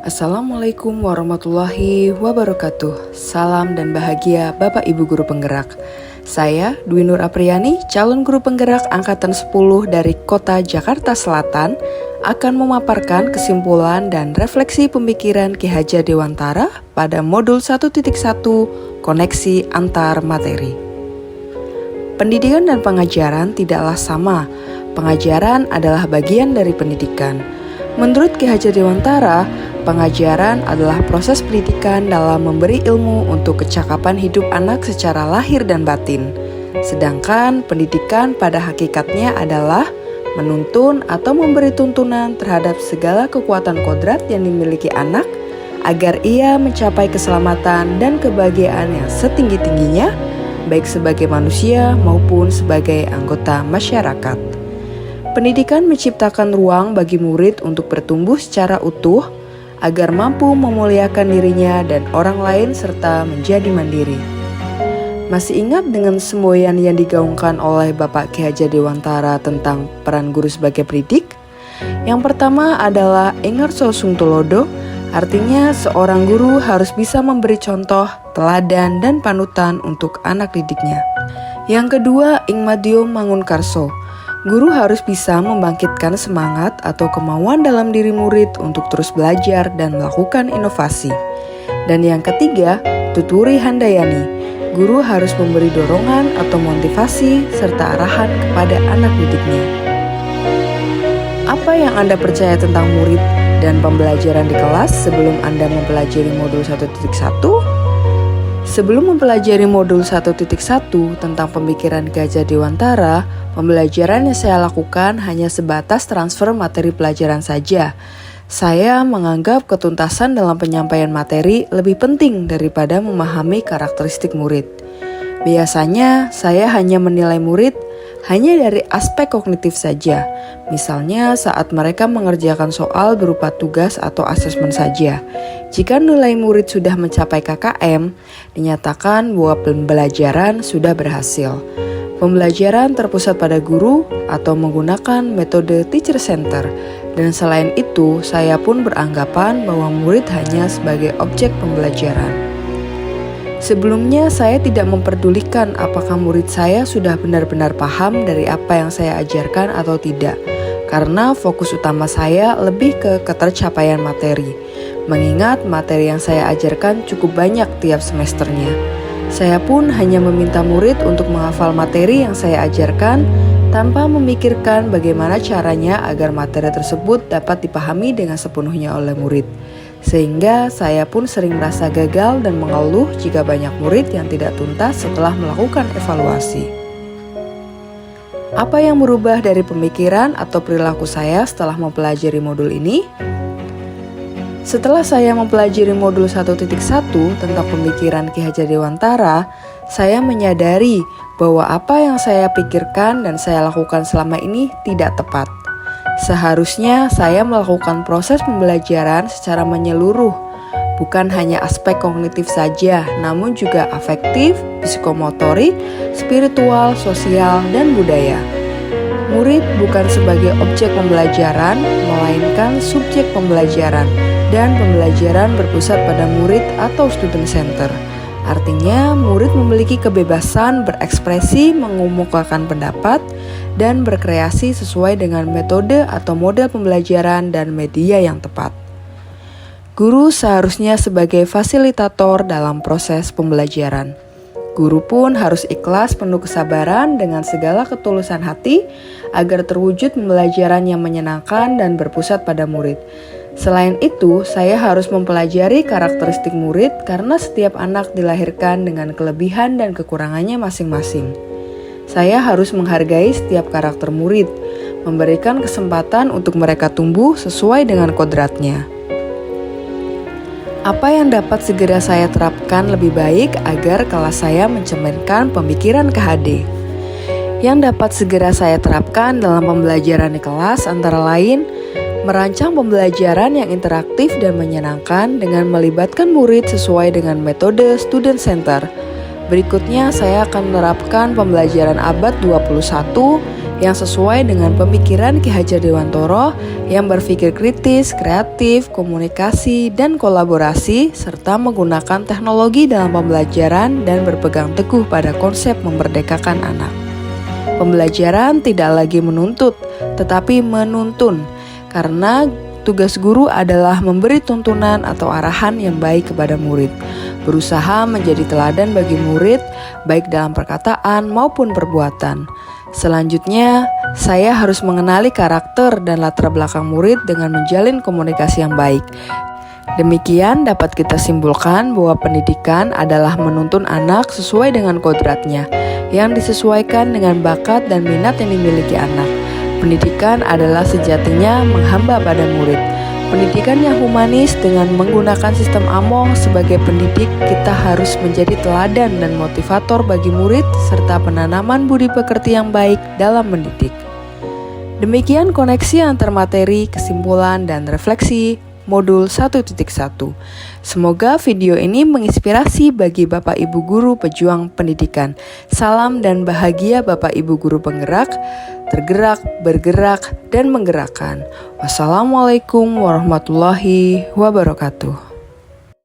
Assalamualaikum warahmatullahi wabarakatuh. Salam dan bahagia Bapak Ibu Guru Penggerak. Saya Dwi Nur Apriani, calon guru penggerak angkatan 10 dari Kota Jakarta Selatan, akan memaparkan kesimpulan dan refleksi pemikiran Ki Hajar Dewantara pada modul 1.1 koneksi antar materi. Pendidikan dan pengajaran tidaklah sama. Pengajaran adalah bagian dari pendidikan. Menurut Ki Hajar Dewantara, pengajaran adalah proses pendidikan dalam memberi ilmu untuk kecakapan hidup anak secara lahir dan batin. Sedangkan pendidikan pada hakikatnya adalah menuntun atau memberi tuntunan terhadap segala kekuatan kodrat yang dimiliki anak agar ia mencapai keselamatan dan kebahagiaan yang setinggi-tingginya, baik sebagai manusia maupun sebagai anggota masyarakat. Pendidikan menciptakan ruang bagi murid untuk bertumbuh secara utuh agar mampu memuliakan dirinya dan orang lain serta menjadi mandiri. Masih ingat dengan semboyan yang digaungkan oleh Bapak Ki Hajar Dewantara tentang peran guru sebagai pendidik? Yang pertama adalah Ingarso Sungtulodo, artinya seorang guru harus bisa memberi contoh, teladan, dan panutan untuk anak didiknya. Yang kedua, Ingmadio Mangunkarso, guru harus bisa membangkitkan semangat atau kemauan dalam diri murid untuk terus belajar dan melakukan inovasi. Dan yang ketiga, Tuturi Handayani, guru harus memberi dorongan atau motivasi serta arahan kepada anak didiknya. Apa yang Anda percaya tentang murid dan pembelajaran di kelas sebelum Anda mempelajari modul 1.1? Sebelum mempelajari modul 1.1 tentang pemikiran Ki Hajar Dewantara, pembelajaran yang saya lakukan hanya sebatas transfer materi pelajaran saja. Saya menganggap ketuntasan dalam penyampaian materi lebih penting daripada memahami karakteristik murid. Biasanya, saya hanya menilai murid hanya dari aspek kognitif saja. Misalnya saat mereka mengerjakan soal berupa tugas atau asesmen saja. Jika nilai murid sudah mencapai KKM, dinyatakan bahwa pembelajaran sudah berhasil. Pembelajaran terpusat pada guru atau menggunakan metode teacher center. Dan selain itu, saya pun beranggapan bahwa murid hanya sebagai objek pembelajaran. Sebelumnya, saya tidak memperdulikan apakah murid saya sudah benar-benar paham dari apa yang saya ajarkan atau tidak, karena fokus utama saya lebih ke ketercapaian materi. Mengingat materi yang saya ajarkan cukup banyak tiap semesternya. Saya pun hanya meminta murid untuk menghafal materi yang saya ajarkan tanpa memikirkan bagaimana caranya agar materi tersebut dapat dipahami dengan sepenuhnya oleh murid. Sehingga saya pun sering merasa gagal dan mengeluh jika banyak murid yang tidak tuntas setelah melakukan evaluasi. Apa yang berubah dari pemikiran atau perilaku saya setelah mempelajari modul ini? Setelah saya mempelajari modul 1.1 tentang pemikiran Ki Hajar Dewantara, saya menyadari bahwa apa yang saya pikirkan dan saya lakukan selama ini tidak tepat. Seharusnya saya melakukan proses pembelajaran secara menyeluruh, bukan hanya aspek kognitif saja, namun juga afektif, psikomotorik, spiritual, sosial, dan budaya. Murid bukan sebagai objek pembelajaran, melainkan subjek pembelajaran, dan pembelajaran berpusat pada murid atau student center. Artinya, murid memiliki kebebasan berekspresi, mengemukakan pendapat, dan berkreasi sesuai dengan metode atau model pembelajaran dan media yang tepat. Guru seharusnya sebagai fasilitator dalam proses pembelajaran. Guru pun harus ikhlas penuh kesabaran dengan segala ketulusan hati agar terwujud pembelajaran yang menyenangkan dan berpusat pada murid. Selain itu, saya harus mempelajari karakteristik murid karena setiap anak dilahirkan dengan kelebihan dan kekurangannya masing-masing. Saya harus menghargai setiap karakter murid, memberikan kesempatan untuk mereka tumbuh sesuai dengan kodratnya. Apa yang dapat segera saya terapkan lebih baik agar kelas saya mencerminkan pemikiran KHD? Yang dapat segera saya terapkan dalam pembelajaran di kelas antara lain merancang pembelajaran yang interaktif dan menyenangkan dengan melibatkan murid sesuai dengan metode student center. Berikutnya saya akan menerapkan pembelajaran abad 21 yang sesuai dengan pemikiran Ki Hajar Dewantoro yang berpikir kritis, kreatif, komunikasi, dan kolaborasi, serta menggunakan teknologi dalam pembelajaran dan berpegang teguh pada konsep memerdekakan anak. Pembelajaran tidak lagi menuntut, tetapi menuntun, karena tugas guru adalah memberi tuntunan atau arahan yang baik kepada murid, berusaha menjadi teladan bagi murid, baik dalam perkataan maupun perbuatan. Selanjutnya, saya harus mengenali karakter dan latar belakang murid dengan menjalin komunikasi yang baik. Demikian dapat kita simpulkan bahwa pendidikan adalah menuntun anak sesuai dengan kodratnya, yang disesuaikan dengan bakat dan minat yang dimiliki anak. Pendidikan adalah sejatinya menghamba pada murid. Pendidikan yang humanis dengan menggunakan sistem Among sebagai pendidik, kita harus menjadi teladan dan motivator bagi murid serta penanaman budi pekerti yang baik dalam mendidik. Demikian koneksi antar materi, kesimpulan, dan refleksi modul 1.1. Semoga video ini menginspirasi bagi Bapak Ibu Guru pejuang pendidikan. Salam dan bahagia Bapak Ibu Guru penggerak, tergerak, bergerak, dan menggerakkan. Wassalamualaikum warahmatullahi wabarakatuh.